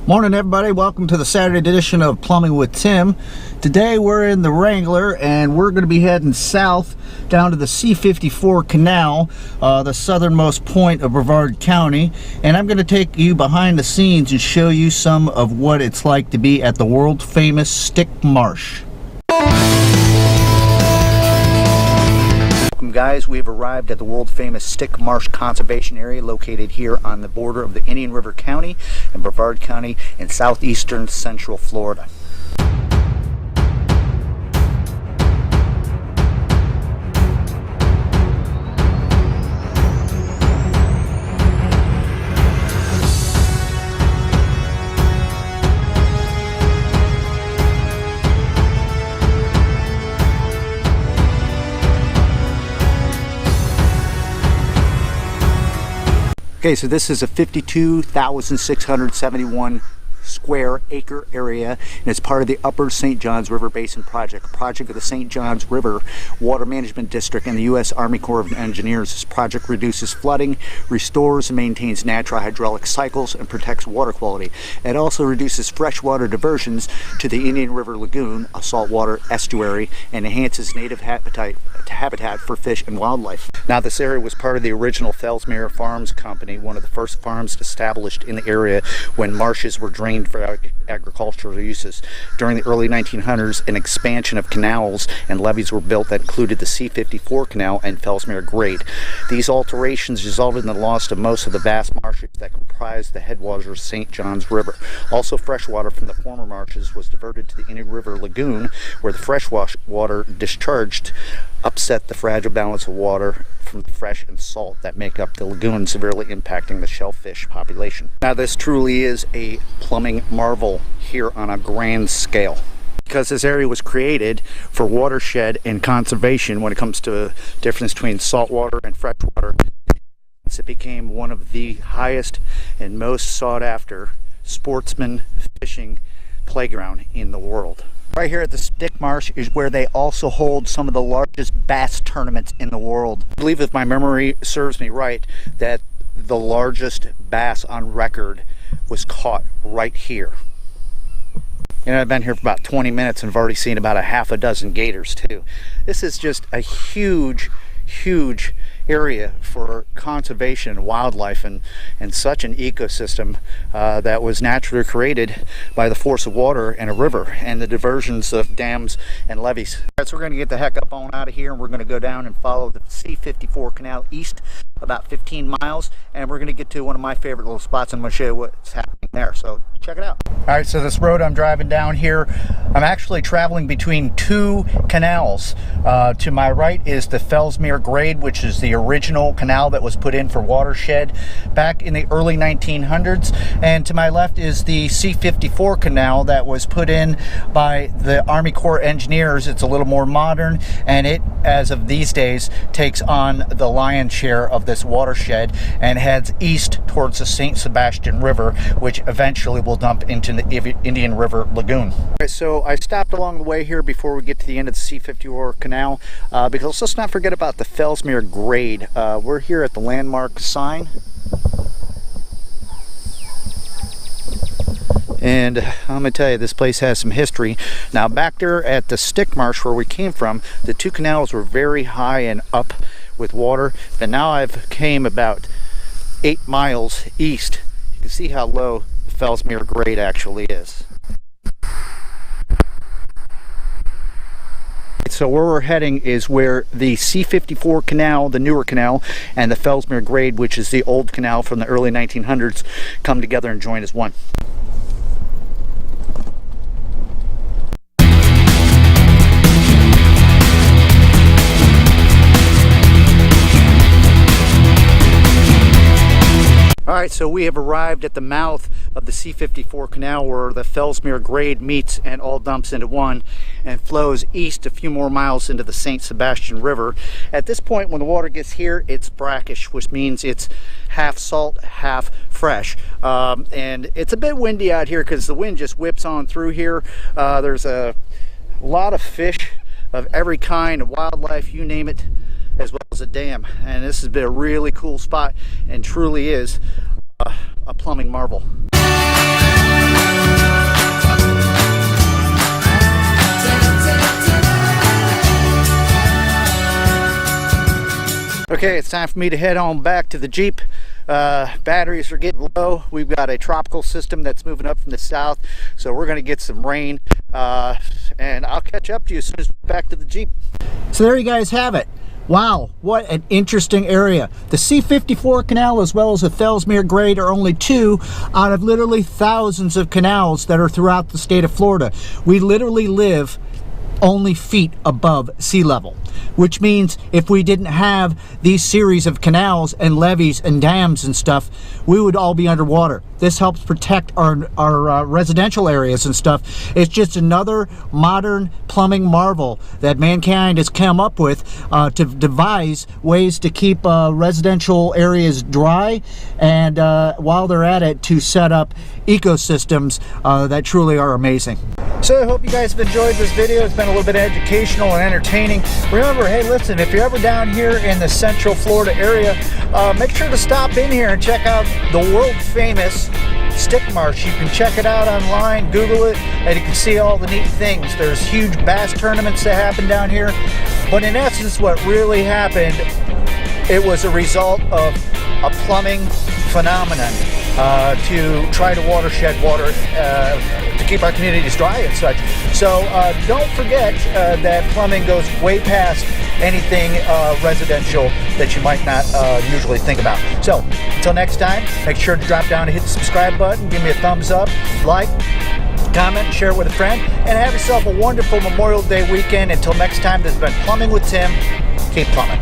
Morning everybody, welcome to the Saturday edition of Plumbing with Tim. Today we're in the Wrangler and we're going to be heading south down to the C-54 Canal, the southernmost point of Brevard County, and I'm going to take you behind the scenes and show you some of what it's like to be at the world famous Stick Marsh. Welcome guys, we have arrived at the world famous Stick Marsh Conservation Area located here on the border of the Indian River County and Brevard County in southeastern central Florida. Okay, so this is a 52,671 square acre area, and it's part of the Upper St. Johns River Basin Project, a project of the St. Johns River Water Management District and the U.S. Army Corps of Engineers. This project reduces flooding, restores and maintains natural hydraulic cycles, and protects water quality. It also reduces freshwater diversions to the Indian River Lagoon, a saltwater estuary, and enhances native habitat for fish and wildlife. Now, this area was part of the original Fellsmere Farms Company, one of the first farms established in the area when marshes were drained for agricultural uses. During the early 1900s, an expansion of canals and levees were built that included the C-54 Canal and Fellsmere Grade. These alterations resulted in the loss of most of the vast marshes that comprised the headwaters of St. Johns River. Also, freshwater from the former marshes was diverted to the Indian River Lagoon, where the freshwater discharged upset the fragile balance of water from the fresh and salt that make up the lagoon, severely impacting the shellfish population. Now, this truly is a plumbing marvel here on a grand scale, because this area was created for watershed and conservation when it comes to the difference between saltwater and freshwater. It became one of the highest and most sought after sportsman fishing playground in the world. Right here at the Stick Marsh is where they also hold some of the largest bass tournaments in the world. I believe, if my memory serves me right, that the largest bass on record was caught right here. And I've been here for about 20 minutes and I've already seen about a half a dozen gators too. This is just a huge area for conservation and wildlife, and such an ecosystem that was naturally created by the force of water and a river and the diversions of dams and levees. All right, so we're going to get the heck up on out of here, and we're going to go down and follow the C-54 Canal east about 15 miles, and we're going to get to one of my favorite little spots. I'm going to show you what's happening there, so check it out. All right, so this road I'm driving down here, I'm actually traveling between two canals. To my right is the Fellsmere Grade, which is the original canal that was put in for watershed back in the early 1900s, and to my left is the C-54 Canal that was put in by the Army Corps Engineers. It's a little more modern, and it, as of these days, takes on the lion's share of this watershed and heads east towards the St. Sebastian River, which eventually will dump into the Indian River Lagoon. All right, so I stopped along the way here before we get to the end of the C-54 Canal, because let's not forget about the Fellsmere Grade. We're here at the landmark sign, and I'm gonna tell you, this place has some history. Now, back there at the Stick Marsh where we came from, the two canals were very high and up with water, but now I've came about 8 miles east. You can see how low the Fellsmere Grade actually is. So where we're heading is where the C-54 Canal, the newer canal, and the Fellsmere Grade, which is the old canal from the early 1900s, come together and join as one. Alright, so we have arrived at the mouth of the C-54 Canal, where the Fellsmere Grade meets and all dumps into one and flows east a few more miles into the St. Sebastian River. At this point, when the water gets here, it's brackish, which means it's half salt, half fresh. And it's a bit windy out here because the wind just whips on through here. There's a lot of fish of every kind, wildlife, you name it, as well as a dam. And this has been a really cool spot and truly is a plumbing marvel. Okay, it's time for me to head on back to the Jeep. Batteries are getting low. We've got a tropical system that's moving up from the south, so we're going to get some rain, and I'll catch up to you as soon as we're back to the Jeep. So there you guys have it. Wow, what an interesting area. The C54 canal as well as the Fellsmere Grade are only 2 out of literally thousands of canals that are throughout the state of Florida. We literally live only feet above sea level, which means if we didn't have these series of canals and levees and dams and stuff, we would all be underwater. This helps protect our residential areas and stuff. It's just another modern plumbing marvel that mankind has come up with to devise ways to keep residential areas dry, and while they're at it, to set up ecosystems that truly are amazing. So I hope you guys have enjoyed this video. It's been a little bit educational and entertaining. Remember, hey, listen, if you're ever down here in the Central Florida area, make sure to stop in here and check out the world famous Stick Marsh. You can check it out online, Google it, and you can see all the neat things. There's huge bass tournaments that happen down here, but in essence what really happened, it was a result of a plumbing phenomenon to try to watershed water to keep our communities dry and such. So don't forget that plumbing goes way past anything residential that you might not usually think about. So until next time, make sure to drop down and hit the subscribe button, give me a thumbs up, like, comment, and share it with a friend, and have yourself a wonderful Memorial Day weekend. Until next time, this has been Plumbing with Tim. Keep plumbing.